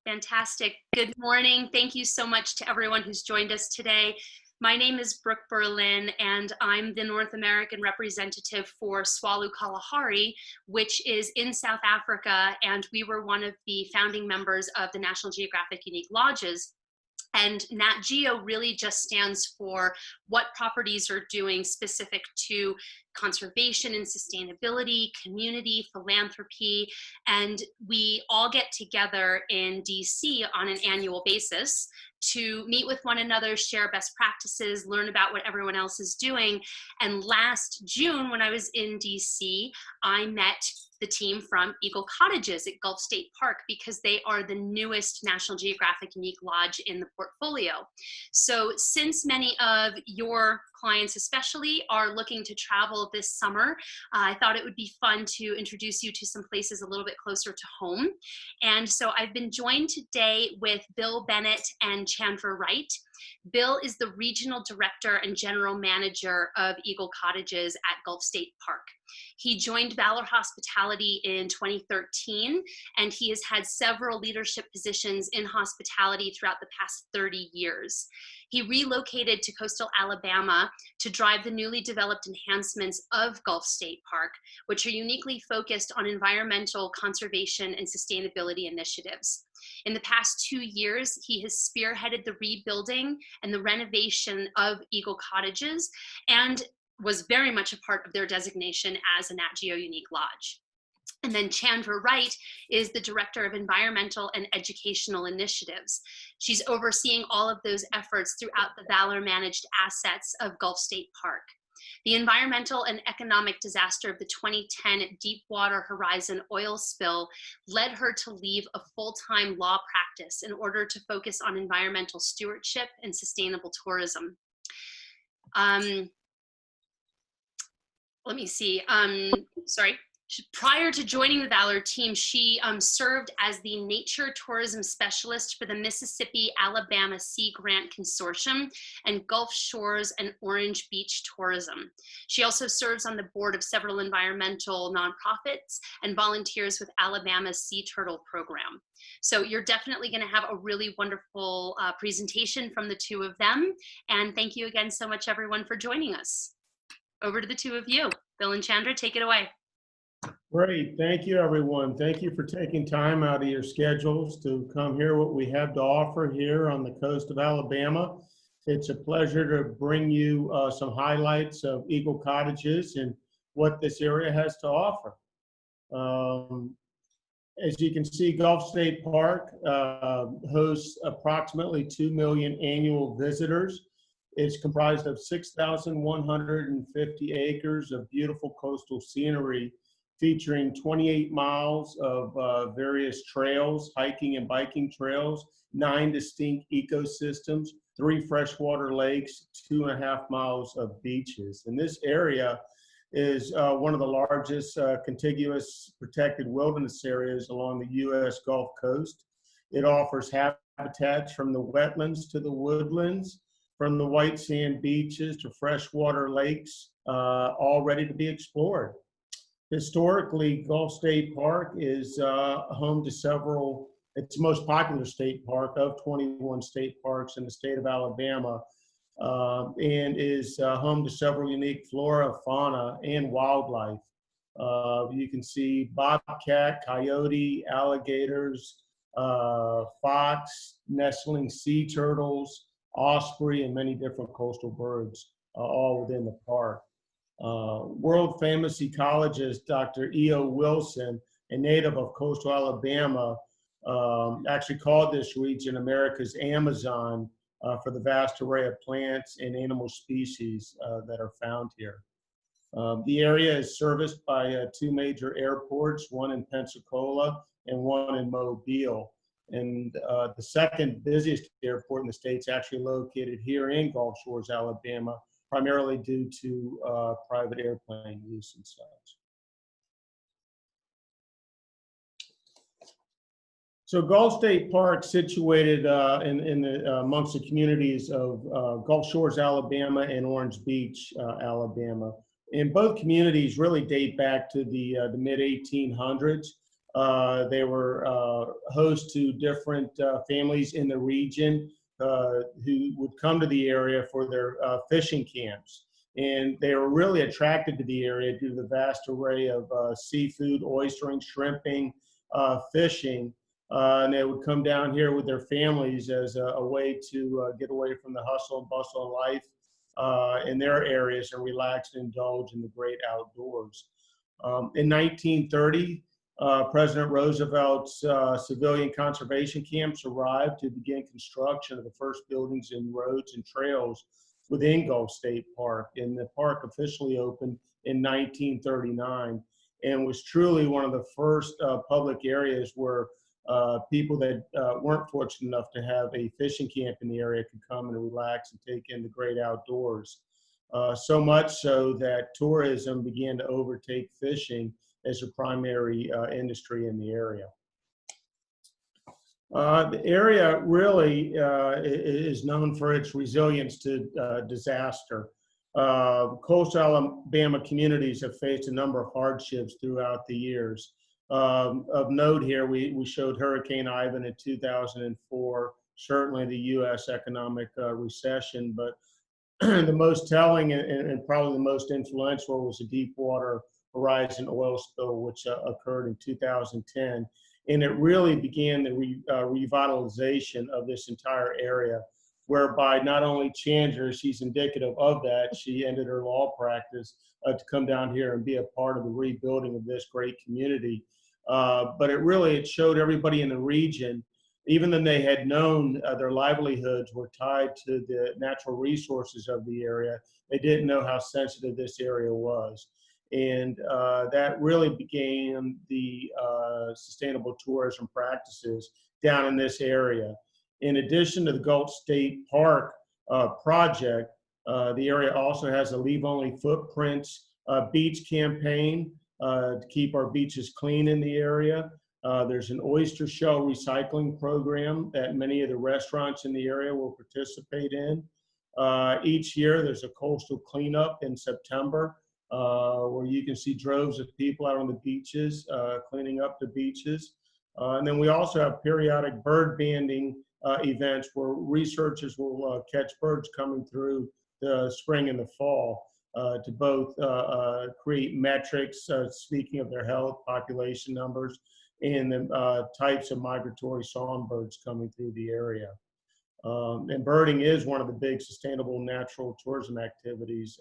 Fantastic. Good morning. Thank you so much to everyone who's joined us today. My name is Brooke Berlin, and I'm the North American representative for Tswalu Kalahari, which is in South Africa, and we were one of the founding members of the National Geographic Unique Lodges. And Nat Geo really just stands for what properties are doing specific to conservation and sustainability, community, philanthropy, and we all get together in DC on an annual basis to meet with one another, share best practices, learn about what everyone else is doing. And last June, when I was in DC, I met the team from Cottages at Gulf State Park because they are the newest National Geographic Unique Lodge in the portfolio. So since many of your clients especially are looking to travel this summer, I thought it would be fun to introduce you to some places a little bit closer to home. And so I've been joined today with Bill Bennett and Chandra Wright. Bill is the Regional Director and General Manager of Cottages at Gulf State Park. He joined Valor Hospitality in 2013, and he has had several leadership positions in hospitality throughout the past 30 years. He relocated to coastal Alabama to drive the newly developed enhancements of Gulf State Park, which are uniquely focused on environmental conservation and sustainability initiatives. In the past 2 years, he has spearheaded the rebuilding and the renovation of Cottages and was very much a part of their designation as a Nat Geo Unique Lodge. And then Chandra Wright is the Director of Environmental and Educational Initiatives. She's overseeing all of those efforts throughout the Valor managed assets of Gulf State Park. The environmental and economic disaster of the 2010 Deepwater Horizon oil spill led her to leave a full-time law practice in order to focus on environmental stewardship and sustainable tourism. Let me see, Prior to joining the Valor team, she served as the Nature Tourism Specialist for the Mississippi-Alabama Sea Grant Consortium and Gulf Shores and Orange Beach Tourism. She also serves on the board of several environmental nonprofits and volunteers with Alabama's Sea Turtle Program. So you're definitely going to have a really wonderful presentation from the two of them. And thank you again so much, everyone, for joining us. Over to the two of you. Bill and Chandra, take it away. Great. Thank you, everyone. Thank you for taking time out of your schedules to come hear what we have to offer here on the coast of Alabama. It's a pleasure to bring you some highlights of Cottages and what this area has to offer. As you can see, Gulf State Park hosts approximately 2 million annual visitors. It's comprised of 6,150 acres of beautiful coastal scenery, featuring 28 miles of various trails, hiking and biking trails, 9 distinct ecosystems, 3 freshwater lakes, 2.5 miles of beaches. And this area is one of the largest contiguous protected wilderness areas along the U.S. Gulf Coast. It offers habitats from the wetlands to the woodlands, from the white sand beaches to freshwater lakes, all ready to be explored. Historically, Gulf State Park is home to several, it's the most popular state park of 21 state parks in the state of Alabama, and is home to several unique flora, fauna, and wildlife. You can see bobcat, coyote, alligators, fox, nestling sea turtles, osprey, and many different coastal birds, all within the park. World famous ecologist Dr. E.O. Wilson, a native of coastal Alabama, actually called this region America's Amazon for the vast array of plants and animal species that are found here. The area is serviced by 2 major airports, one in Pensacola and one in Mobile. And the second busiest airport in the state is actually located here in Gulf Shores, Alabama, primarily due to private airplane use and such. So Gulf State Park, situated amongst the communities of Gulf Shores, Alabama and Orange Beach, Alabama. And both communities really date back to the mid-1800s. They were host to different families in the region who would come to the area for their fishing camps. And they were really attracted to the area due to the vast array of seafood, oystering, shrimping, fishing. And they would come down here with their families as a way to get away from the hustle and bustle of life in their areas and relax and indulge in the great outdoors. In 1930, President Roosevelt's civilian conservation camps arrived to begin construction of the first buildings and roads and trails within Gulf State Park. And the park officially opened in 1939 and was truly one of the first public areas where people that weren't fortunate enough to have a fishing camp in the area could come and relax and take in the great outdoors. So much so that tourism began to overtake fishing as a primary industry in the area. The area really is known for its resilience to disaster. Coastal Alabama communities have faced a number of hardships throughout the years. Of note here, we showed Hurricane Ivan in 2004, certainly the U.S. economic recession, but the most telling and probably the most influential was the Deepwater Horizon oil spill, which occurred in 2010. And it really began the revitalization of this entire area, whereby not only Chandra, she's indicative of that, she ended her law practice to come down here and be a part of the rebuilding of this great community. But it showed everybody in the region, even though they had known their livelihoods were tied to the natural resources of the area, they didn't know how sensitive this area was. And that really began the sustainable tourism practices down in this area. In addition to the Gulf State Park project, the area also has a Leave Only Footprints beach campaign to keep our beaches clean in the area. There's an oyster shell recycling program that many of the restaurants in the area will participate in. Each year, there's a coastal cleanup in September where you can see droves of people out on the beaches cleaning up the beaches. And then we also have periodic bird banding events where researchers will catch birds coming through the spring and the fall to both create metrics, speaking of their health, population numbers, and the types of migratory songbirds coming through the area. And birding is one of the big sustainable natural tourism activities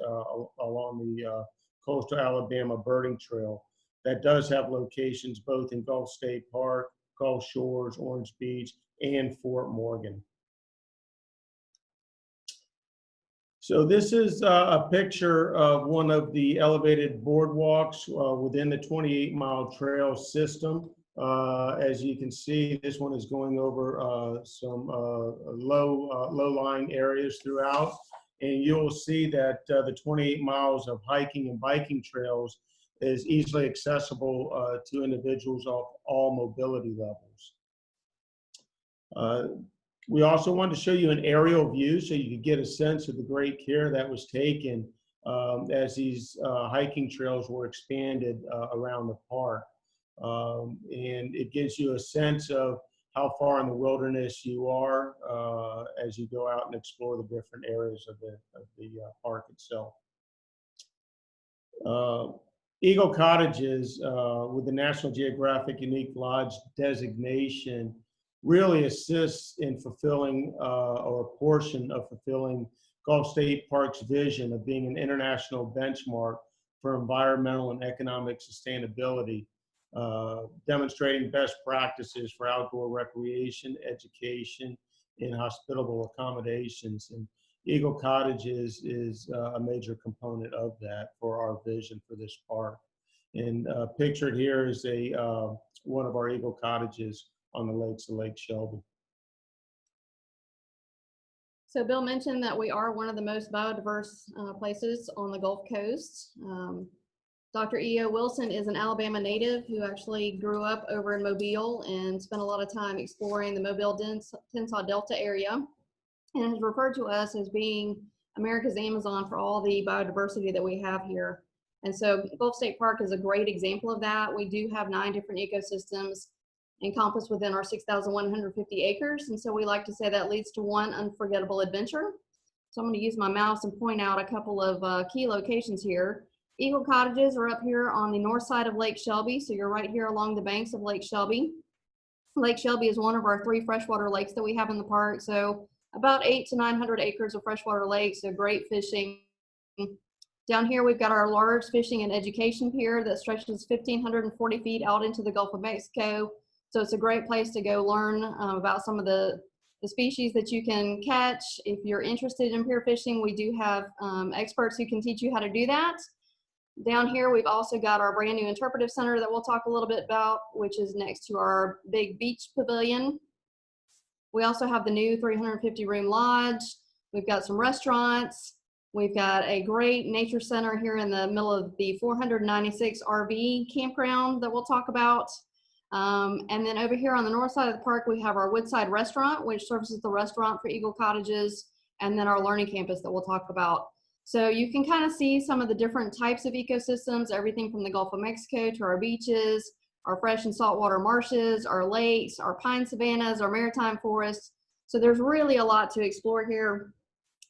along the coastal Alabama birding trail that does have locations both in Gulf State Park, Gulf Shores, Orange Beach, and Fort Morgan. So this is a picture of one of the elevated boardwalks within the 28-mile trail system. As you can see, this one is going over some low-lying areas throughout. And you'll see that the 28 miles of hiking and biking trails is easily accessible to individuals of all mobility levels. We also wanted to show you an aerial view so you could get a sense of the great care that was taken as these hiking trails were expanded around the park. And it gives you a sense of how far in the wilderness you are as you go out and explore the different areas of the park itself. Eagle Cottages, with the National Geographic Unique Lodge designation, really assists in fulfilling or a portion of fulfilling Gulf State Park's vision of being an international benchmark for environmental and economic sustainability, demonstrating best practices for outdoor recreation, education, and hospitable accommodations. And Eagle Cottages is a major component of that for our vision for this park. And pictured here is one of our Eagle Cottages on the lakes of Lake Shelby. So Bill mentioned that we are one of the most biodiverse places on the Gulf Coast. Dr. E.O. Wilson is an Alabama native who actually grew up over in Mobile and spent a lot of time exploring the Mobile-Tensas Delta area, and has referred to us as being America's Amazon for all the biodiversity that we have here. And so Gulf State Park is a great example of that. We do have 9 different ecosystems encompassed within our 6,150 acres. And so we like to say that leads to one unforgettable adventure. So I'm going to use my mouse and point out a couple of key locations here. Eagle Cottages are up here on the north side of Lake Shelby. So you're right here along the banks of Lake Shelby. Lake Shelby is one of our 3 freshwater lakes that we have in the park. So about 800 to 900 acres of freshwater lakes, so great fishing. Down here, we've got our large fishing and education pier that stretches 1,540 feet out into the Gulf of Mexico. So it's a great place to go learn about some of the species that you can catch. If you're interested in pier fishing, we do have experts who can teach you how to do that. Down here, we've also got our brand new interpretive center that we'll talk a little bit about, which is next to our big beach pavilion. We also have the new 350 room lodge. We've got some restaurants. We've got a great nature center here in the middle of the 496 RV campground that we'll talk about. And then over here on the north side of the park, we have our Woodside restaurant, which serves as the restaurant for Eagle Cottages, and then our learning campus that we'll talk about. So you can kind of see some of the different types of ecosystems, everything from the Gulf of Mexico to our beaches, our fresh and saltwater marshes, our lakes, our pine savannas, our maritime forests. So there's really a lot to explore here.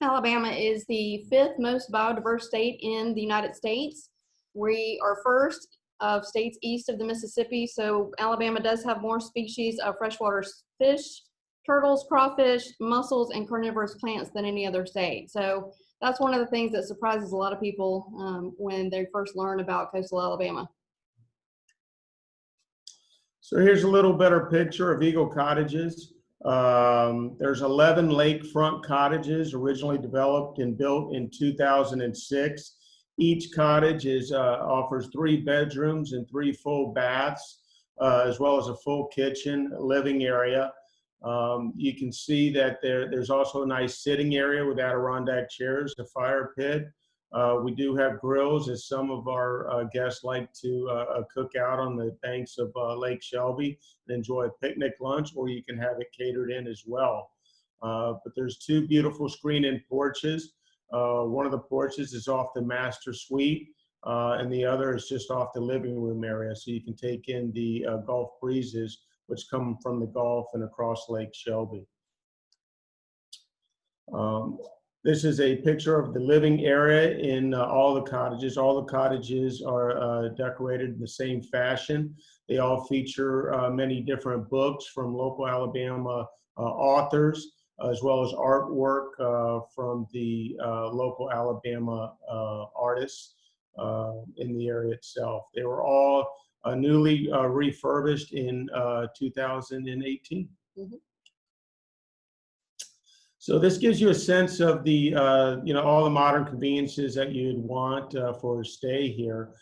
Alabama is the 5th most biodiverse state in the United States. We are first of states east of the Mississippi, so Alabama does have more species of freshwater fish, turtles, crawfish, mussels, and carnivorous plants than any other state. So that's one of the things that surprises a lot of people when they first learn about coastal Alabama. So here's a little better picture of Eagle Cottages. There's 11 lakefront cottages originally developed and built in 2006. Each cottage offers 3 bedrooms and 3 full baths, as well as a full kitchen, living area. You can see that there's also a nice sitting area with Adirondack chairs, a fire pit. We do have grills, as some of our guests like to cook out on the banks of Lake Shelby and enjoy a picnic lunch, or you can have it catered in as well. But there's 2 beautiful screen-in porches. One of the porches is off the master suite, and the other is just off the living room area, so you can take in the Gulf breezes, which come from the Gulf and across Lake Shelby. This is a picture of the living area in all the cottages. All the cottages are decorated in the same fashion. They all feature many different books from local Alabama authors, as well as artwork from the local Alabama artists in the area itself. They were all newly refurbished in 2018. Mm-hmm. So this gives you a sense of the, all the modern conveniences that you'd want for a stay here.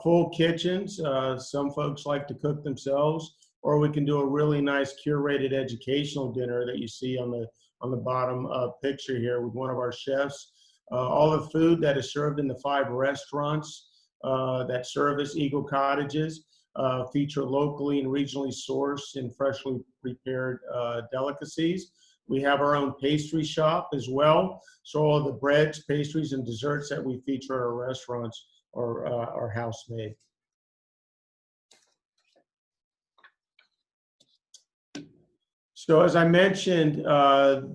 Full kitchens, some folks like to cook themselves, or we can do a really nice curated educational dinner that you see on the bottom picture here with one of our chefs. All the food that is served in the 5 restaurants that service Eagle Cottages feature locally and regionally sourced and freshly prepared delicacies. We have our own pastry shop as well. So all the breads, pastries, and desserts that we feature at our restaurants are house made. So as I mentioned,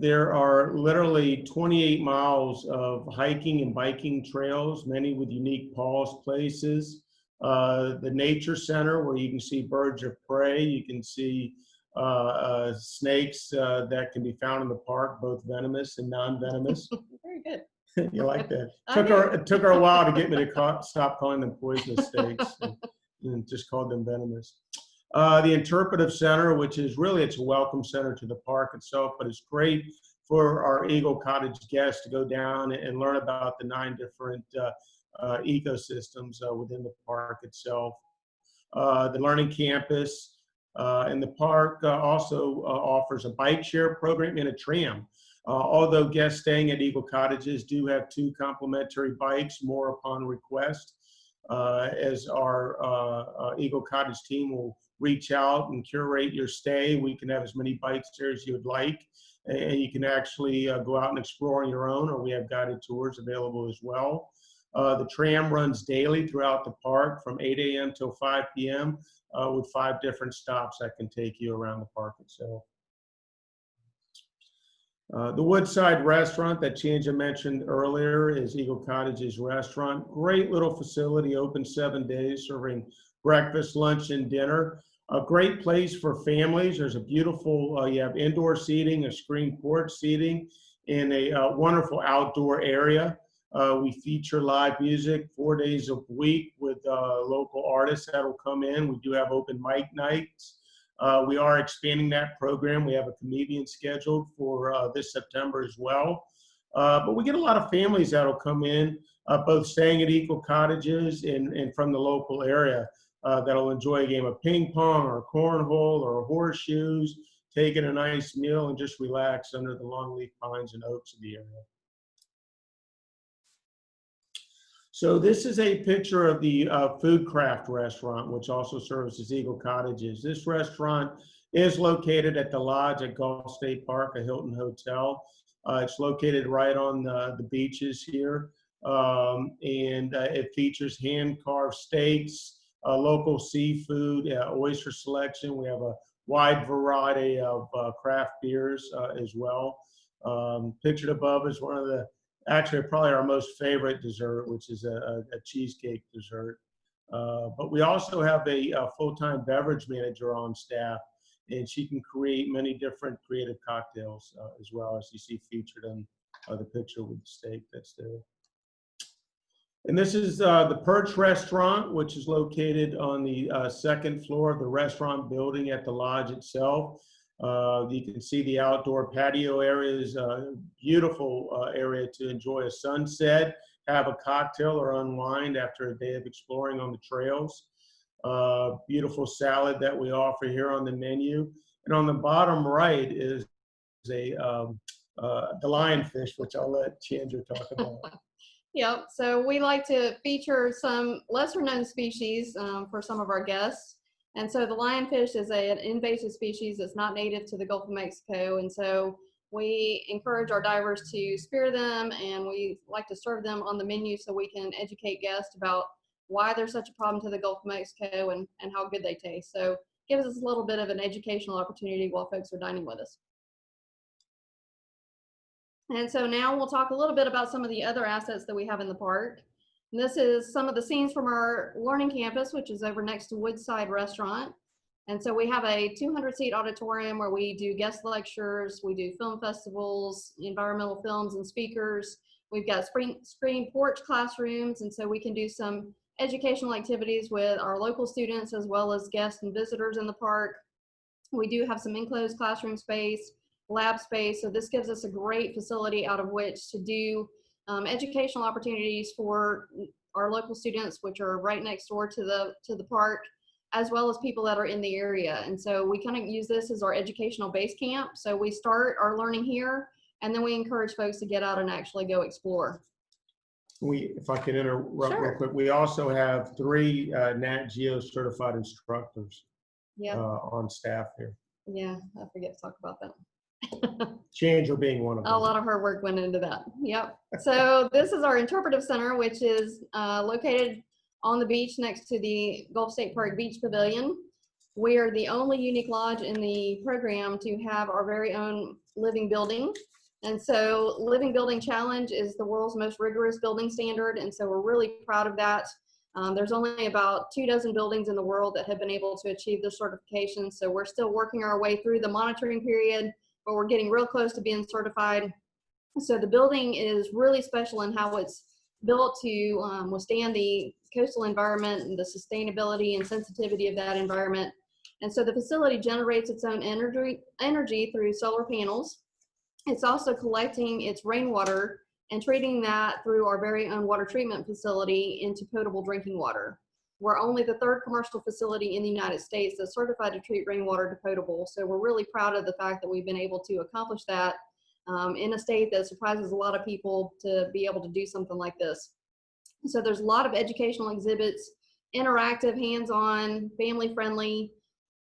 there are literally 28 miles of hiking and biking trails, many with unique pause places. The Nature Center, where you can see birds of prey, you can see snakes that can be found in the park, both venomous and non-venomous. Very good. You like that? It took her a while to get me to stop calling them poisonous snakes and just called them venomous. The Interpretive Center, which is really, it's a welcome center to the park itself, but it's great for our Eagle Cottage guests to go down and learn about the 9 different ecosystems within the park itself. The Learning Campus and the park also offers a bike share program and a tram. Although guests staying at Eagle Cottages do have 2 complimentary bikes, more upon request, as our Eagle Cottage team will reach out and curate your stay. We can have as many bikes there as you would like, and you can actually go out and explore on your own, or we have guided tours available as well. The tram runs daily throughout the park from 8 a.m. till 5 p.m. With 5 different stops that can take you around the park itself. The Woodside restaurant that Chandra mentioned earlier is Eagle Cottages restaurant. Great little facility, open 7 days, serving breakfast, lunch, and dinner. A great place for families. There's a beautiful, you have indoor seating, a screened porch seating, and a wonderful outdoor area. We feature live music 4 days a week with local artists that will come in. We do have open mic nights. We are expanding that program. We have a comedian scheduled for this September as well. But we get a lot of families that will come in, both staying at Eagle Cottages and from the local area that'll enjoy a game of ping pong or cornhole or horseshoes, taking a nice meal and just relax under the longleaf pines and oaks of the area. So this is a picture of the Food Craft restaurant, which also services Eagle Cottages. This restaurant is located at the Lodge at Gulf State Park, a Hilton Hotel. It's located right on the beaches here, and it features hand-carved steaks, local seafood, oyster selection. We have a wide variety of craft beers as well. Pictured above is one of the actually probably our most favorite dessert, which is a cheesecake dessert. But we also have a full-time beverage manager on staff, and she can create many different creative cocktails as well, as you see featured in the picture with the steak that's there. And this is the Perch Restaurant, which is located on the 2nd floor of the restaurant building at the Lodge itself. You can see the outdoor patio area is a beautiful area to enjoy a sunset, have a cocktail, or unwind after a day of exploring on the trails. Beautiful salad that we offer here on the menu. And on the bottom right is the lionfish, which I'll let Chandra talk about. Yep, so we like to feature some lesser known species for some of our guests. And so the lionfish is an invasive species that's not native to the Gulf of Mexico. And so we encourage our divers to spear them, and we like to serve them on the menu so we can educate guests about why they're such a problem to the Gulf of Mexico and how good they taste. So it gives us a little bit of an educational opportunity while folks are dining with us. And so now we'll talk a little bit about some of the other assets that we have in the park. And this is some of the scenes from our learning campus, which is over next to Woodside Restaurant. And so we have a 200-seat auditorium where we do guest lectures, we do film festivals, environmental films and speakers. We've got screen porch classrooms, and so we can do some educational activities with our local students as well as guests and visitors in the park. We do have some enclosed classroom space, lab space, so this gives us a great facility out of which to do educational opportunities for our local students, which are right next door to the park, as well as people that are in the area. And so we kind of use this as our educational base camp. So we start our learning here, and then we encourage folks to get out and actually go explore. If I can interrupt Sure. real quick, we also have 3 Nat Geo certified instructors on staff here. Yeah, I forget to talk about that. Chandra being one of them. A lot of hard work went into that. Yep. So this is our interpretive center, which is located on the beach next to the Gulf State Park Beach Pavilion. We are the only unique lodge in the program to have our very own living building. And so Living Building Challenge is the world's most rigorous building standard. And so we're really proud of that. There's only about 24 buildings in the world that have been able to achieve this certification. So we're still working our way through the monitoring period, but we're getting real close to being certified. So the building is really special in how it's built to withstand the coastal environment and the sustainability and sensitivity of that environment. And so the facility generates its own energy through solar panels. It's also collecting its rainwater and treating that through our very own water treatment facility into potable drinking water. We're only the 3rd commercial facility in the United States that's certified to treat rainwater to potable. So we're really proud of the fact that we've been able to accomplish that in a state that surprises a lot of people to be able to do something like this. So there's a lot of educational exhibits, interactive, hands-on, family-friendly,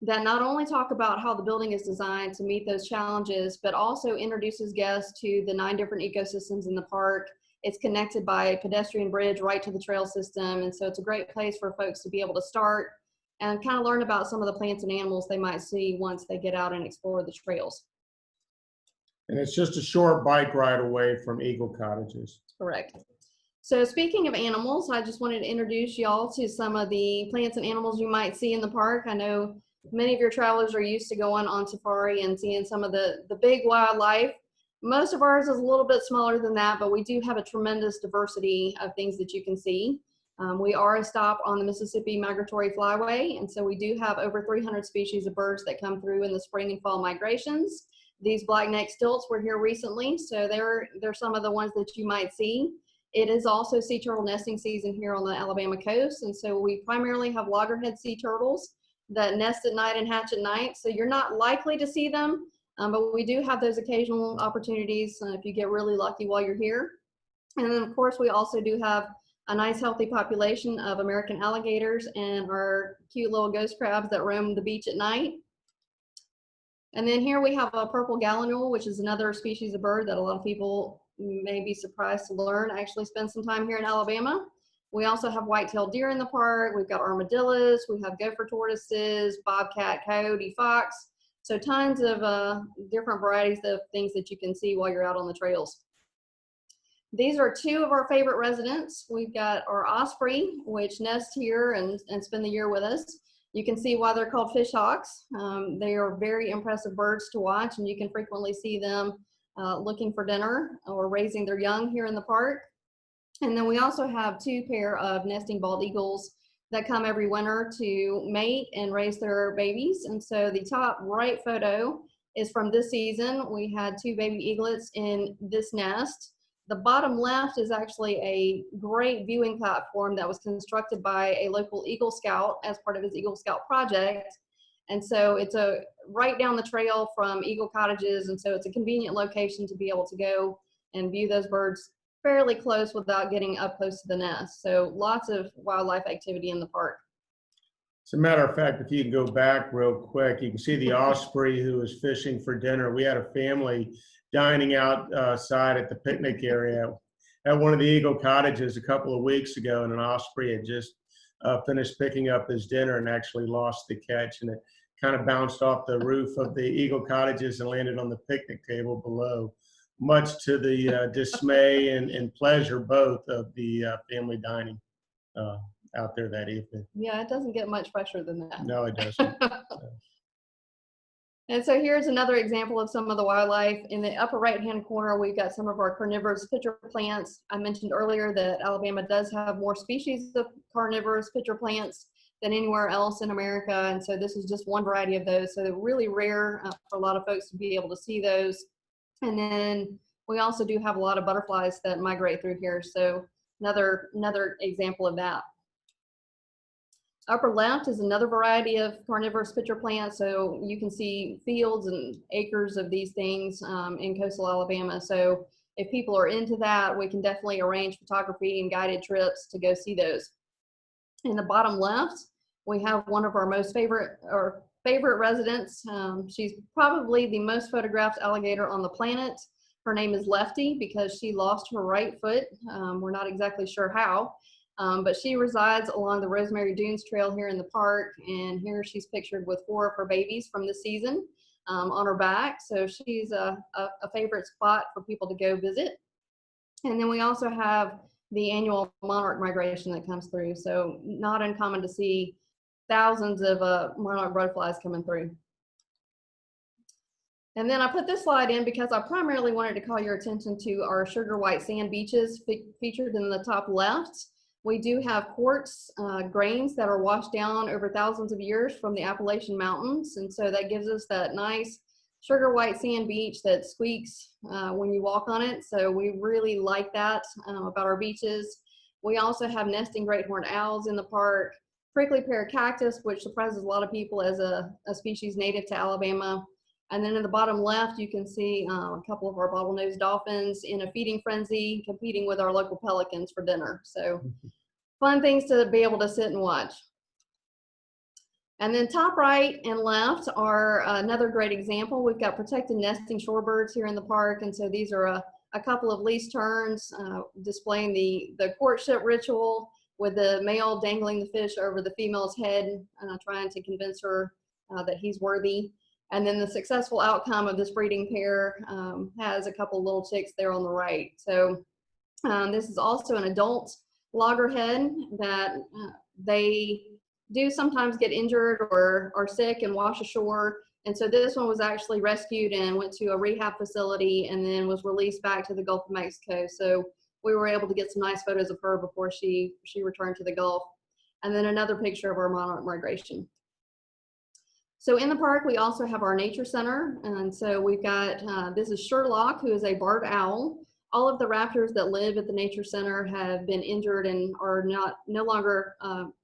that not only talk about how the building is designed to meet those challenges, but also introduces guests to the 9 different ecosystems in the park It's connected by a pedestrian bridge right to the trail system. And so it's a great place for folks to be able to start and kind of learn about some of the plants and animals they might see once they get out and explore the trails. And it's just a short bike ride away from Eagle Cottages. Correct. So speaking of animals, I just wanted to introduce y'all to some of the plants and animals you might see in the park. I know many of your travelers are used to going on safari and seeing some of the big wildlife. Most of ours is a little bit smaller than that, but we do have a tremendous diversity of things that you can see. We are a stop on the Mississippi Migratory Flyway, and so we do have over 300 species of birds that come through in the spring and fall migrations. These black-necked stilts were here recently, so they're some of the ones that you might see. It is also sea turtle nesting season here on the Alabama coast, and so we primarily have loggerhead sea turtles that nest at night and hatch at night, so you're not likely to see them, but we do have those occasional opportunities if you get really lucky while you're here. And then, of course, we also do have a nice healthy population of American alligators and our cute little ghost crabs that roam the beach at night. And then here we have a purple gallinule, which is another species of bird that a lot of people may be surprised to learn actually spend some time here in Alabama. We also have white-tailed deer in the park. We've got armadillos. We have gopher tortoises, bobcat, coyote, fox. So tons of different varieties of things that you can see while you're out on the trails. These are two of our favorite residents. We've got our osprey, which nest here and spend the year with us. You can see why they're called fish hawks. They are very impressive birds to watch, and you can frequently see them looking for dinner or raising their young here in the park. And then we also have two pair of nesting bald eagles that come every winter to mate and raise their babies. And so the top right photo is from this season. We had two baby eaglets in this nest. The bottom left is actually a great viewing platform that was constructed by a local Eagle Scout as part of his Eagle Scout project. And so it's right down the trail from Eagle Cottages, and so it's a convenient location to be able to go and view those birds fairly close without getting up close to the nest. So lots of wildlife activity in the park. As a matter of fact, if you can go back real quick, you can see the osprey who was fishing for dinner. We had a family dining outside at the picnic area at one of the Eagle Cottages a couple of weeks ago, and an osprey had just finished picking up his dinner and actually lost the catch, and it kind of bounced off the roof of the Eagle Cottages and landed on the picnic table below, much to the dismay and pleasure both of the family dining out there that evening. Yeah, it doesn't get much fresher than that. No, it doesn't. And so here's another example of some of the wildlife. In the upper right-hand corner, we've got some of our carnivorous pitcher plants. I mentioned earlier that Alabama does have more species of carnivorous pitcher plants than anywhere else in America. And so this is just one variety of those. So they're really rare for a lot of folks to be able to see those. And then we also do have a lot of butterflies that migrate through here. So another example of that. Upper left is another variety of carnivorous pitcher plants. So you can see fields and acres of these things in coastal Alabama. So if people are into that, we can definitely arrange photography and guided trips to go see those. In the bottom left, we have one of our most favorite residents. She's probably the most photographed alligator on the planet. Her name is Lefty because she lost her right foot. We're not exactly sure how. But she resides along the Rosemary Dunes Trail here in the park, and here she's pictured with 4 of her babies from this season on her back. So she's a favorite spot for people to go visit. And then we also have the annual monarch migration that comes through. So not uncommon to see thousands of monarch butterflies coming through. And then I put this slide in because I primarily wanted to call your attention to our sugar white sand beaches featured in the top left. We do have quartz grains that are washed down over thousands of years from the Appalachian Mountains. And so that gives us that nice sugar white sand beach that squeaks when you walk on it. So we really like that about our beaches. We also have nesting great horned owls in the park, prickly pear cactus, which surprises a lot of people as a species native to Alabama. And then in the bottom left, you can see a couple of our bottlenose dolphins in a feeding frenzy, competing with our local pelicans for dinner. So fun things to be able to sit and watch. And then top right and left are another great example. We've got protected nesting shorebirds here in the park. And so these are a a couple of lease turns displaying the courtship ritual with the male dangling the fish over the female's head, trying to convince her that he's worthy. And then the successful outcome of this breeding pair has a couple little chicks there on the right. So this is also an adult loggerhead that they do sometimes get injured or are sick and wash ashore. And so this one was actually rescued and went to a rehab facility and then was released back to the Gulf of Mexico. So we were able to get some nice photos of her before she returned to the Gulf. And then another picture of our monarch migration. So in the park, we also have our nature center. And so we've got, this is Sherlock, who is a barred owl. All of the raptors that live at the nature center have been injured and are no longer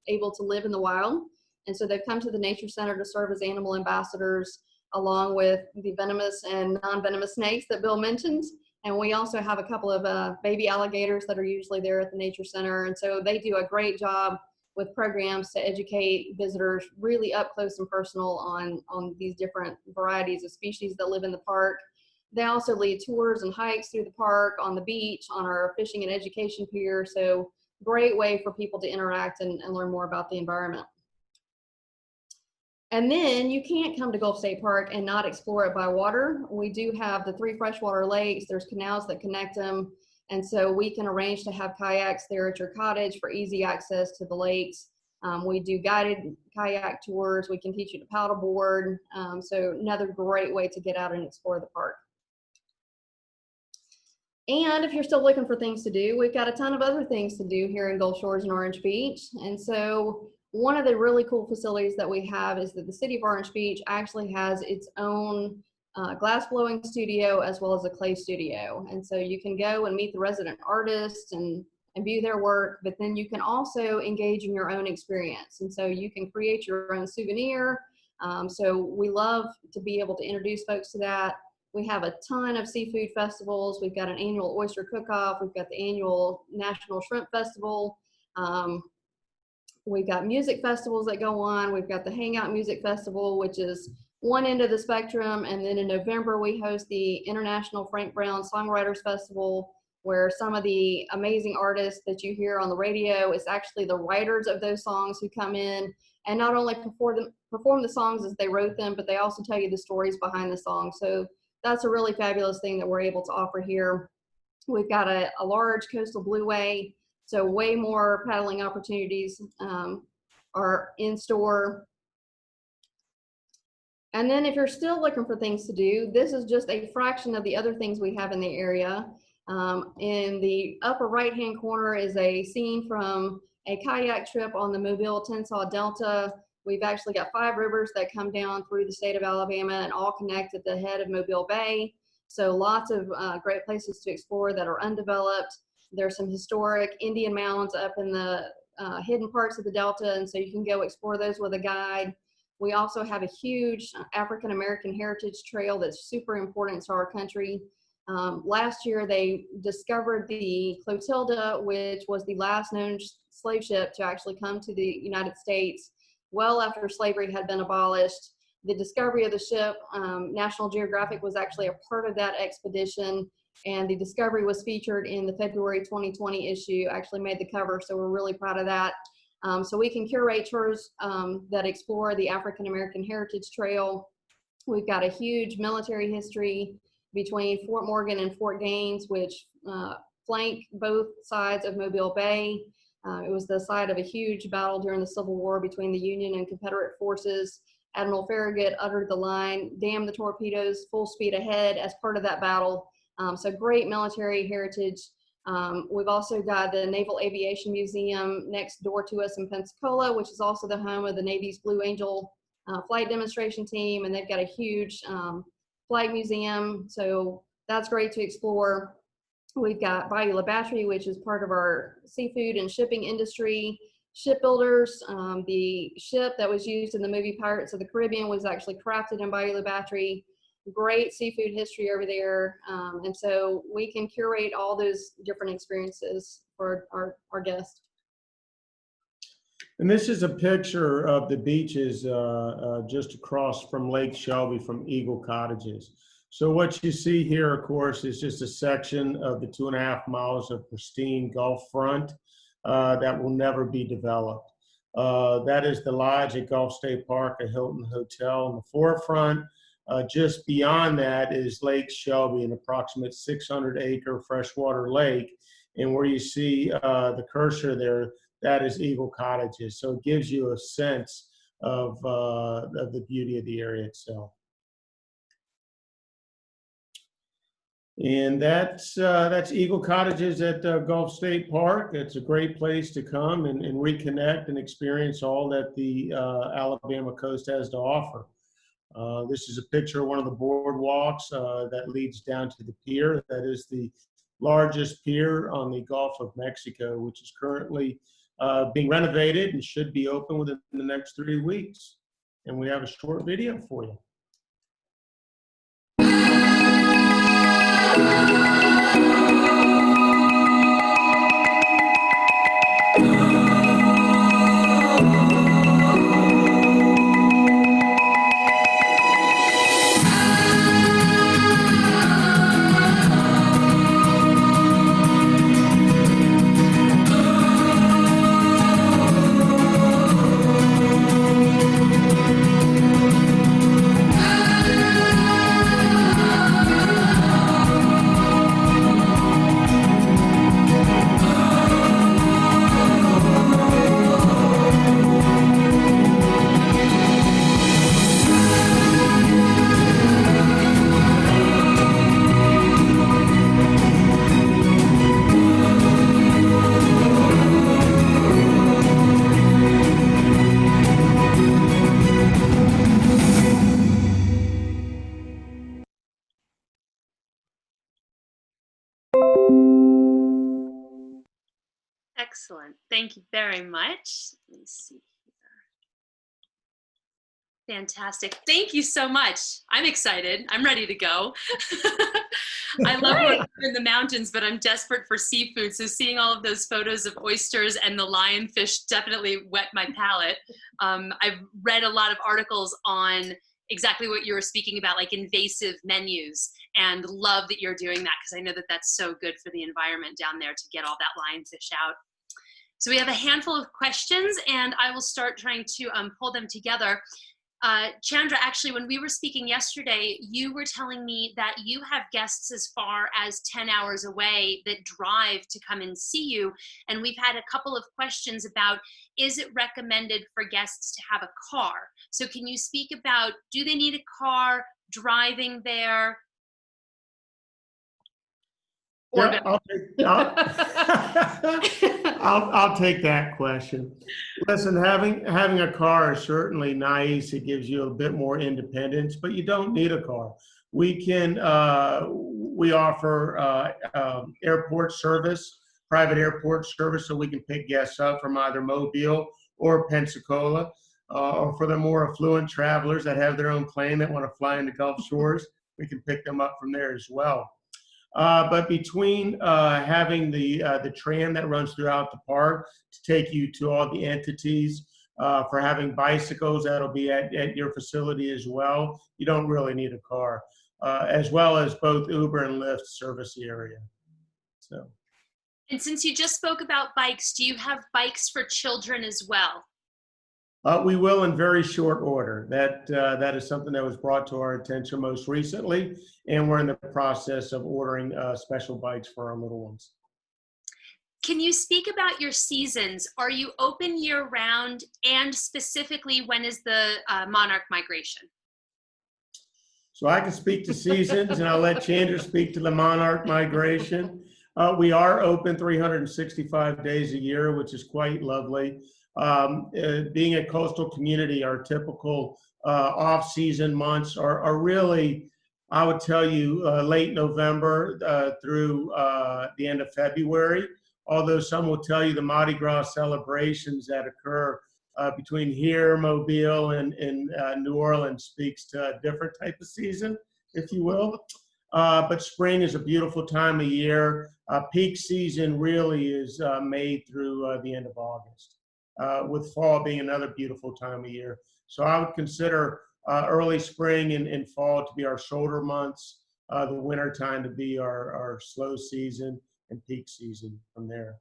able to live in the wild. And so they've come to the nature center to serve as animal ambassadors, along with the venomous and non-venomous snakes that Bill mentioned. And we also have a couple of baby alligators that are usually there at the nature center. And so they do a great job with programs to educate visitors really up close and personal on these different varieties of species that live in the park. They also lead tours and hikes through the park, on the beach, on our fishing and education pier. So great way for people to interact and learn more about the environment. And then you can't come to Gulf State Park and not explore it by water. We do have the 3 freshwater lakes. There's canals that connect them. And so we can arrange to have kayaks there at your cottage for easy access to the lakes. We do guided kayak tours. We can teach you to paddleboard. So another great way to get out and explore the park. And if you're still looking for things to do, we've got a ton of other things to do here in Gulf Shores and Orange Beach. And so one of the really cool facilities that we have is that the city of Orange Beach actually has its own glass blowing studio as well as a clay studio. And so you can go and meet the resident artists and view their work, but then you can also engage in your own experience. And so you can create your own souvenir. So we love to be able to introduce folks to that. We have a ton of seafood festivals. We've got an annual oyster cook-off. We've got the annual National Shrimp Festival. We've got music festivals that go on. We've got the Hangout Music Festival, which is one end of the spectrum. And then in November, we host the International Frank Brown Songwriters Festival, where some of the amazing artists that you hear on the radio is actually the writers of those songs who come in and not only perform the songs as they wrote them, but they also tell you the stories behind the song. So that's a really fabulous thing that we're able to offer here. We've got a large coastal blueway, so way more paddling opportunities are in store. And then if you're still looking for things to do, this is just a fraction of the other things we have in the area. In the upper right-hand corner is a scene from a kayak trip on the Mobile-Tensaw Delta. We've actually got 5 rivers that come down through the state of Alabama and all connect at the head of Mobile Bay. So lots of great places to explore that are undeveloped. There's some historic Indian mounds up in the hidden parts of the Delta, and so you can go explore those with a guide. We also have a huge African American heritage trail that's super important to our country. Last year, they discovered the Clotilda, which was the last known slave ship to actually come to the United States well after slavery had been abolished. The discovery of the ship, National Geographic was actually a part of that expedition, and the discovery was featured in the February 2020 issue, actually made the cover, so we're really proud of that. So we can curate tours that explore the African American Heritage Trail. We've got a huge military history between Fort Morgan and Fort Gaines, which flank both sides of Mobile Bay. It was the site of a huge battle during the Civil War between the Union and Confederate forces. Admiral Farragut uttered the line, "Damn the torpedoes, full speed ahead," as part of that battle. So great military heritage. We've also got the Naval Aviation Museum next door to us in Pensacola, which is also the home of the Navy's Blue Angel flight demonstration team, and they've got a huge flight museum, so that's great to explore. We've got Bayou La Batterie, which is part of our seafood and shipping industry. Shipbuilders, the ship that was used in the movie Pirates of the Caribbean was actually crafted in Bayou La Batterie. Great seafood history over there, and so we can curate all those different experiences for our guests. And this is a picture of the beaches just across from Lake Shelby from Eagle Cottages. So what you see here, of course, is just a section of the 2.5 miles of pristine Gulf front that will never be developed. That is the lodge at Gulf State Park, a Hilton Hotel in the forefront. Just beyond that is Lake Shelby, an approximate 600-acre freshwater lake. And where you see the cursor there, that is Eagle Cottages. So it gives you a sense of the beauty of the area itself. And that's Eagle Cottages at Gulf State Park. It's a great place to come and reconnect and experience all that the Alabama coast has to offer. This is a picture of one of the boardwalks that leads down to the pier. That is the largest pier on the Gulf of Mexico, which is currently being renovated and should be open within the next 3 weeks. And we have a short video for you. Excellent. Thank you very much. Let me see here. Fantastic. Thank you so much. I'm excited. I'm ready to go. I love working in the mountains, but I'm desperate for seafood. So seeing all of those photos of oysters and the lionfish definitely whet my palate. I've read a lot of articles on exactly what you were speaking about, like invasive menus, and love that you're doing that because I know that that's so good for the environment down there to get all that lionfish out. So we have a handful of questions, and I will start trying to pull them together. Chandra, actually, when we were speaking yesterday, you were telling me that you have guests as far as 10 hours away that drive to come and see you. And we've had a couple of questions about, is it recommended for guests to have a car? So can you speak about, do they need a car, driving there? Yeah, I'll take that question. Listen, having a car is certainly nice. It gives you a bit more independence, but you don't need a car. We offer airport service, private airport service, so we can pick guests up from either Mobile or Pensacola, or for the more affluent travelers that have their own plane that want to fly into Gulf Shores, we can pick them up from there as well. But between having the tram that runs throughout the park to take you to all the entities, for having bicycles that'll be at your facility as well, you don't really need a car, as well as both Uber and Lyft service the area. So. And since you just spoke about bikes, do you have bikes for children as well? We will in very short order. That is something that was brought to our attention most recently, and we're in the process of ordering special bikes for our little ones. Can you speak about your seasons? Are you open year-round, and specifically, when is the monarch migration? So I can speak to seasons, and I'll let Chandra speak to the monarch migration. We are open 365 days a year, which is quite lovely. Being a coastal community, our typical off-season months are really, I would tell you, late November through the end of February, although some will tell you the Mardi Gras celebrations that occur between here, Mobile, and New Orleans speaks to a different type of season, if you will. But spring is a beautiful time of year. Peak season really is May through the end of August. With fall being another beautiful time of year. So I would consider early spring and fall to be our shoulder months, the winter time to be our slow season and peak season from there.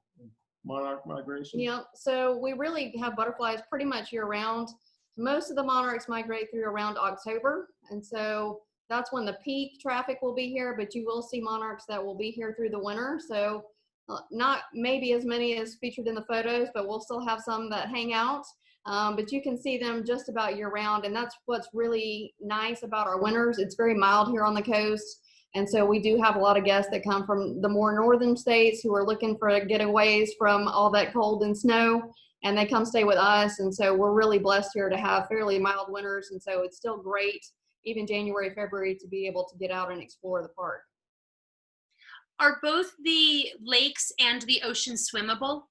Monarch migration? Yeah, so we really have butterflies pretty much year round. Most of the monarchs migrate through around October, and so that's when the peak traffic will be here, but you will see monarchs that will be here through the winter. So not maybe as many as featured in the photos, but we'll still have some that hang out. But you can see them just about year round, and that's what's really nice about our winters. It's very mild here on the coast, and so we do have a lot of guests that come from the more northern states who are looking for getaways from all that cold and snow, and they come stay with us. And so we're really blessed here to have fairly mild winters, and so it's still great, even January, February, to be able to get out and explore the park. Are both the lakes and the ocean swimmable?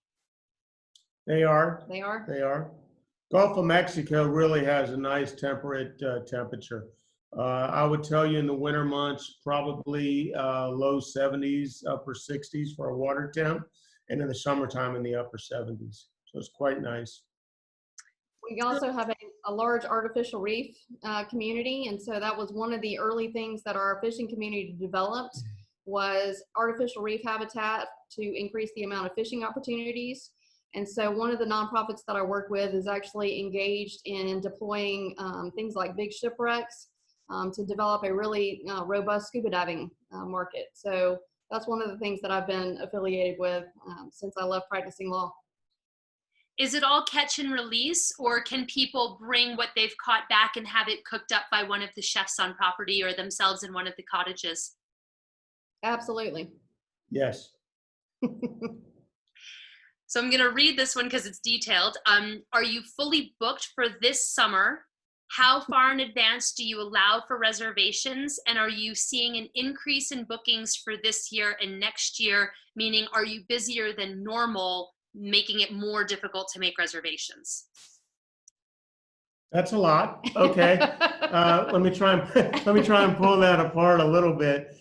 They are. They are? They are. Gulf of Mexico really has a nice temperate temperature. I would tell you in the winter months, probably low 70s, upper 60s for a water temp, and in the summertime in the upper 70s. So it's quite nice. We also have a large artificial reef community, and so that was one of the early things that our fishing community developed was artificial reef habitat to increase the amount of fishing opportunities. And so one of the nonprofits that I work with is actually engaged in deploying things like big shipwrecks to develop a really robust scuba diving market. So that's one of the things that I've been affiliated with since I left practicing law. Is it all catch and release, or can people bring what they've caught back and have it cooked up by one of the chefs on property or themselves in one of the cottages? Absolutely. Yes. So I'm going to read this one because it's detailed. Are you fully booked for this summer? How far in advance do you allow for reservations? And are you seeing an increase in bookings for this year and next year? Meaning, are you busier than normal, making it more difficult to make reservations? That's a lot. Okay. let me try and pull that apart a little bit.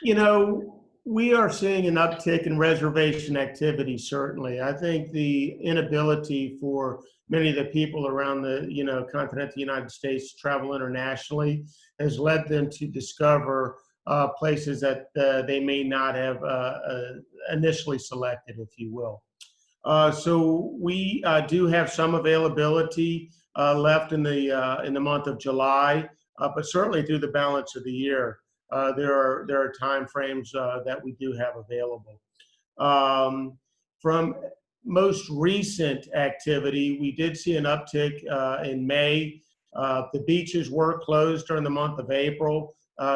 You know, we are seeing an uptick in reservation activity, certainly. I think the inability for many of the people around the, continental United States to travel internationally has led them to discover places that they may not have initially selected, if you will. So we do have some availability left in the month of July, but certainly through the balance of the year. There are time frames that we do have available. From most recent activity, we did see an uptick in May. The beaches were closed during the month of April.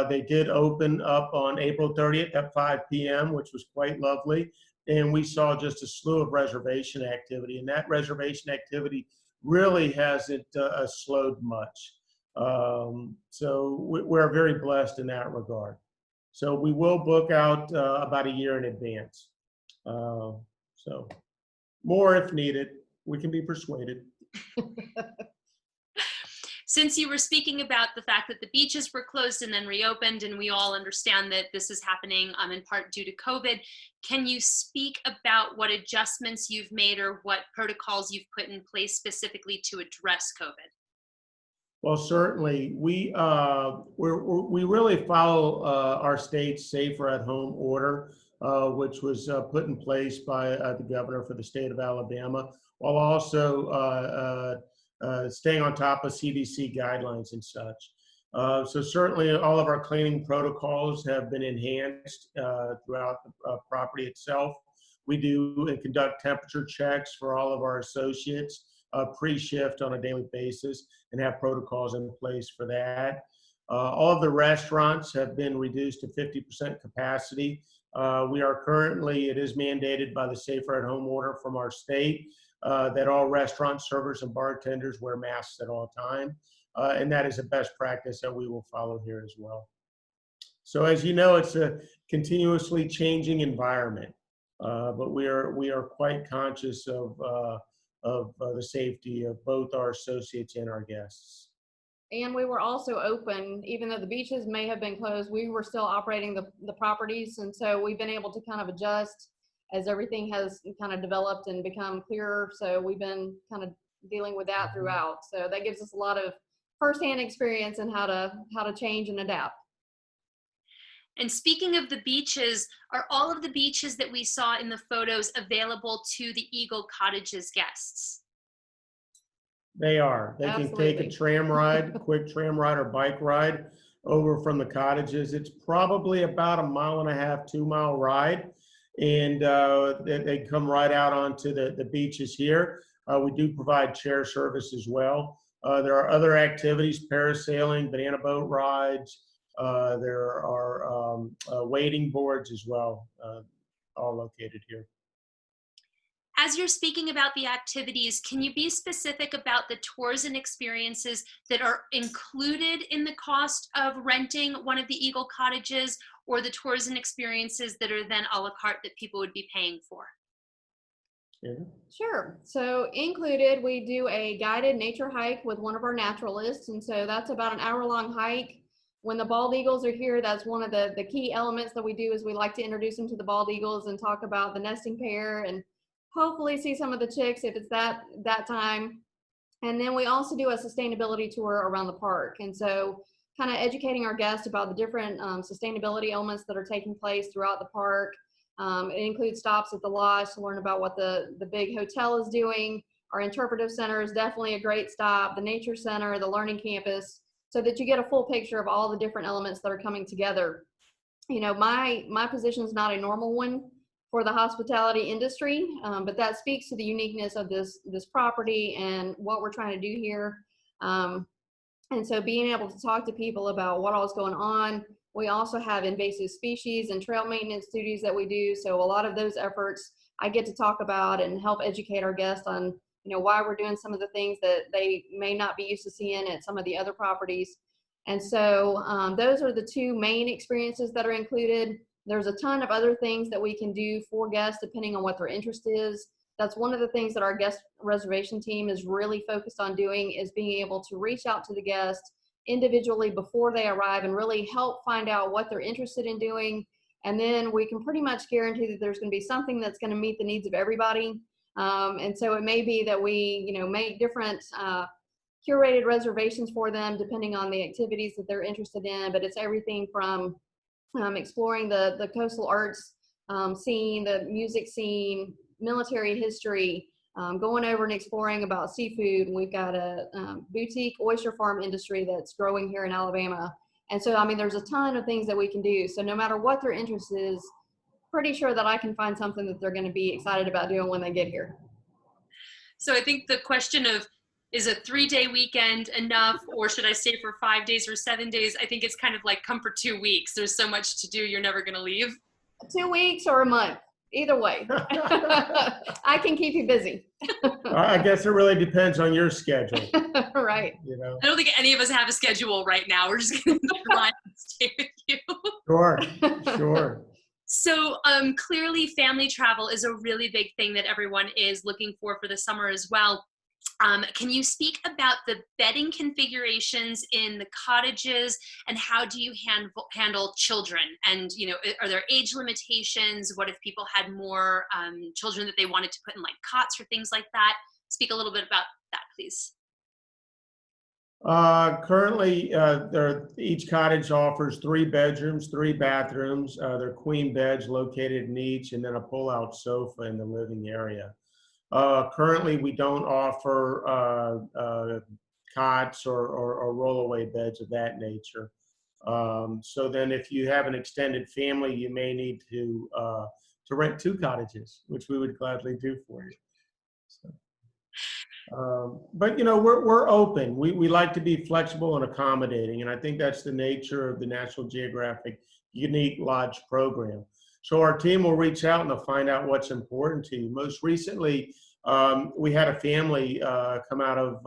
They did open up on April 30th at 5 p.m., which was quite lovely. And we saw just a slew of reservation activity. And that reservation activity really hasn't slowed much. So we're very blessed in that regard. So we will book out about a year in advance. So more if needed. We can be persuaded. Since you were speaking about the fact that the beaches were closed and then reopened, and we all understand that this is happening in part due to COVID, can you speak about what adjustments you've made or what protocols you've put in place specifically to address COVID? Well, certainly, we really follow our state's safer at home order, which was put in place by the governor for the state of Alabama, while also staying on top of CDC guidelines and such. So certainly, all of our cleaning protocols have been enhanced throughout the property itself. We do and conduct temperature checks for all of our associates pre-shift on a daily basis and have protocols in place for that. All of the restaurants have been reduced to 50% capacity. We are currently, it is mandated by the Safer at Home order from our state that all restaurant servers and bartenders wear masks at all times. And that is a best practice that we will follow here as well. So as you know, it's a continuously changing environment, but we are quite conscious of the safety of both our associates and our guests. And we were also open, even though the beaches may have been closed, we were still operating the properties. And so we've been able to kind of adjust as everything has kind of developed and become clearer. So we've been kind of dealing with that throughout. So that gives us a lot of firsthand experience in how to change and adapt. And speaking of the beaches, are all of the beaches that we saw in the photos available to the Eagle Cottages guests? They are. They Absolutely. can take a tram ride, quick tram ride or bike ride over from the cottages. It's probably about 1.5 mile, 2 mile ride. And they come right out onto the beaches here. We do provide chair service as well. There are other activities, parasailing, banana boat rides. There are wading boards as well, all located here. As you're speaking about the activities, can you be specific about the tours and experiences that are included in the cost of renting one of the Eagle Cottages, or the tours and experiences that are then a la carte that people would be paying for? Yeah. Sure. So included, we do a guided nature hike with one of our naturalists. And so that's about an hour-long hike. When the bald eagles are here, that's one of the key elements that we do, is we like to introduce them to the bald eagles and talk about the nesting pair and hopefully see some of the chicks if it's that time. And then we also do a sustainability tour around the park. And so kind of educating our guests about the different sustainability elements that are taking place throughout the park. It includes stops at the lodge to learn about what the big hotel is doing. Our interpretive center is definitely a great stop, the nature center, the learning campus, so that you get a full picture of all the different elements that are coming together. You know, my position is not a normal one for the hospitality industry, but that speaks to the uniqueness of this property and what we're trying to do here. And so being able to talk to people about what all is going on. We also have invasive species and trail maintenance duties that we do. So a lot of those efforts I get to talk about and help educate our guests on, you know, why we're doing some of the things that they may not be used to seeing at some of the other properties. And so those are the two main experiences that are included. There's a ton of other things that we can do for guests depending on what their interest is. That's one of the things that our guest reservation team is really focused on doing, is being able to reach out to the guests individually before they arrive and really help find out what they're interested in doing. And then we can pretty much guarantee that there's going to be something that's going to meet the needs of everybody. And so it may be that we, you know, make different curated reservations for them depending on the activities that they're interested in, but it's everything from exploring the coastal arts scene, the music scene, military history, going over and exploring about seafood. We've got a boutique oyster farm industry that's growing here in Alabama. And so, I mean, there's a ton of things that we can do. So no matter what their interest is, pretty sure that I can find something that they're going to be excited about doing when they get here. So I think the question of, is a 3-day weekend enough, or should I stay for 5 days or 7 days? I think it's kind of like come for 2 weeks. There's so much to do, you're never going to leave. 2 weeks or a month, either way. I can keep you busy. I guess it really depends on your schedule. Right. You know. I don't think any of us have a schedule right now. We're just going to try and stay with you. Sure. So clearly family travel is a really big thing that everyone is looking for the summer as well. Can you speak about the bedding configurations in the cottages, and how do you handle children? And, you know, are there age limitations? What if people had more children that they wanted to put in like cots or things like that? Speak a little bit about that, please. Currently, each cottage offers 3 bedrooms, 3 bathrooms. They're queen beds located in each, and then a pull-out sofa in the living area. Currently, we don't offer cots or rollaway beds of that nature. So then if you have an extended family, you may need to rent 2 cottages, which we would gladly do for you. So, but, you know, we're open. We like to be flexible and accommodating, and I think that's the nature of the National Geographic Unique Lodge program. So our team will reach out and they'll find out what's important to you. Most recently, we had a family come out of,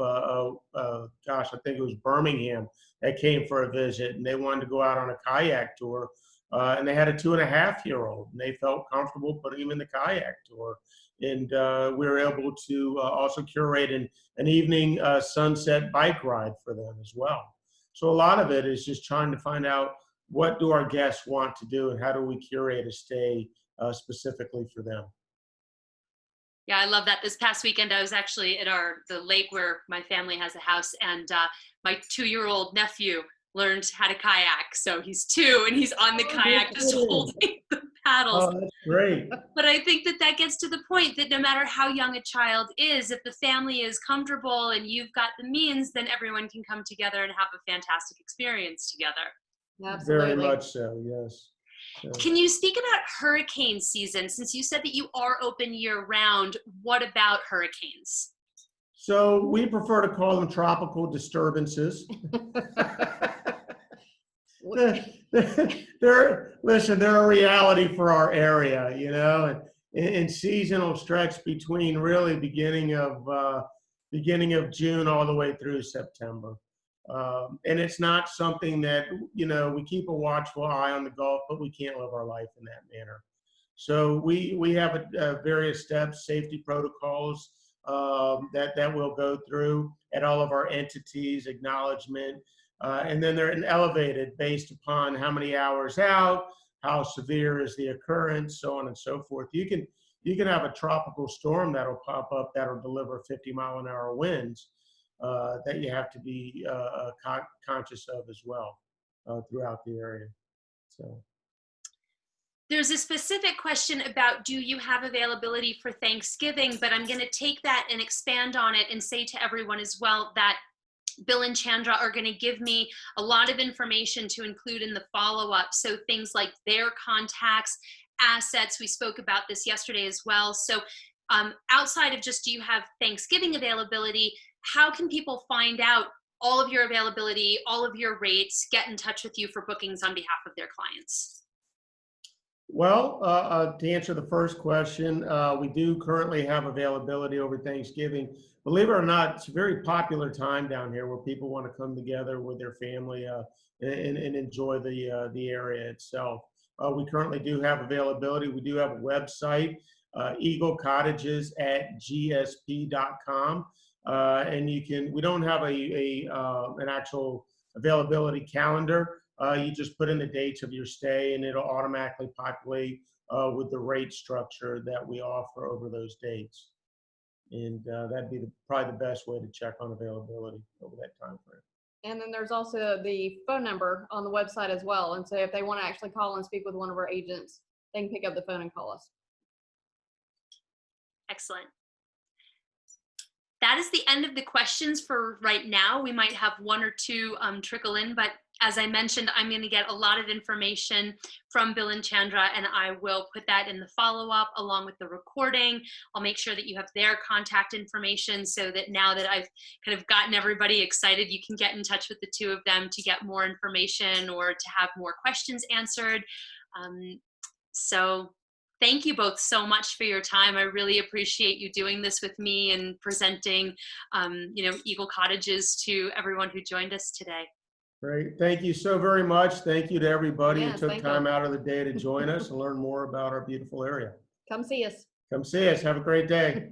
gosh, I think it was Birmingham, that came for a visit, and they wanted to go out on a kayak tour. And they had a 2.5-year-old, and they felt comfortable putting him in the kayak tour. And we were able to also curate an evening sunset bike ride for them as well. So a lot of it is just trying to find out, what do our guests want to do, and how do we curate a stay specifically for them? Yeah, I love that. This past weekend, I was actually at the lake where my family has a house, and my 2-year-old nephew learned how to kayak. So he's 2, and he's on the Oh, kayak just holding the paddles. oh, that's great. But I think that that gets to the point that no matter how young a child is, if the family is comfortable and you've got the means, then everyone can come together and have a fantastic experience together. Absolutely. Very much so, yes. So, Can you speak about hurricane season? Since you said that you are open year round, what about hurricanes? so we prefer to call them tropical disturbances. They're a reality for our area, you know, and seasonal stretch between really beginning of June all the way through September. And it's not something that, you know, we keep a watchful eye on the Gulf, but we can't live our life in that manner. So we have various steps, safety protocols that we'll go through at all of our entities, acknowledgement, and then they're elevated based upon how many hours out, how severe is the occurrence, so on and so forth. You can have a tropical storm that'll pop up that'll deliver 50-mile-an-hour winds that you have to be conscious of as well throughout the area. So. There's a specific question about, do you have availability for Thanksgiving? But I'm going to take that and expand on it and say to everyone as well that Bill and Chandra are going to give me a lot of information to include in the follow-up. So things like their contacts, assets, we spoke about this yesterday as well. So outside of just, do you have Thanksgiving availability, how can people find out all of your availability, all of your rates, get in touch with you for bookings on behalf of their clients? Well, to answer the first question, we do currently have availability over Thanksgiving. Believe it or not, it's a very popular time down here where people want to come together with their family and enjoy the area itself. We currently do have availability. We do have a website, eaglecottages@gsp.com, and we don't have an actual availability calendar. You just put in the dates of your stay and it'll automatically populate with the rate structure that we offer over those dates. And that'd be probably the best way to check on availability over that time frame. And then there's also the phone number on the website as well. And so if they want to actually call and speak with one of our agents, they can pick up the phone and call us. Excellent. That is the end of the questions for right now. We might have 1 or 2 trickle in, but as I mentioned, I'm going to get a lot of information from Bill and Chandra, and I will put that in the follow-up along with the recording. I'll make sure that you have their contact information so that now that I've kind of gotten everybody excited, you can get in touch with the 2 of them to get more information or to have more questions answered. So thank you both so much for your time. I really appreciate you doing this with me and presenting, Eagle Cottages to everyone who joined us today. Great. Thank you so very much. Thank you to everybody who took time you. out of the day to join us and learn more about our beautiful area. Come see us. Come see us. Have a great day.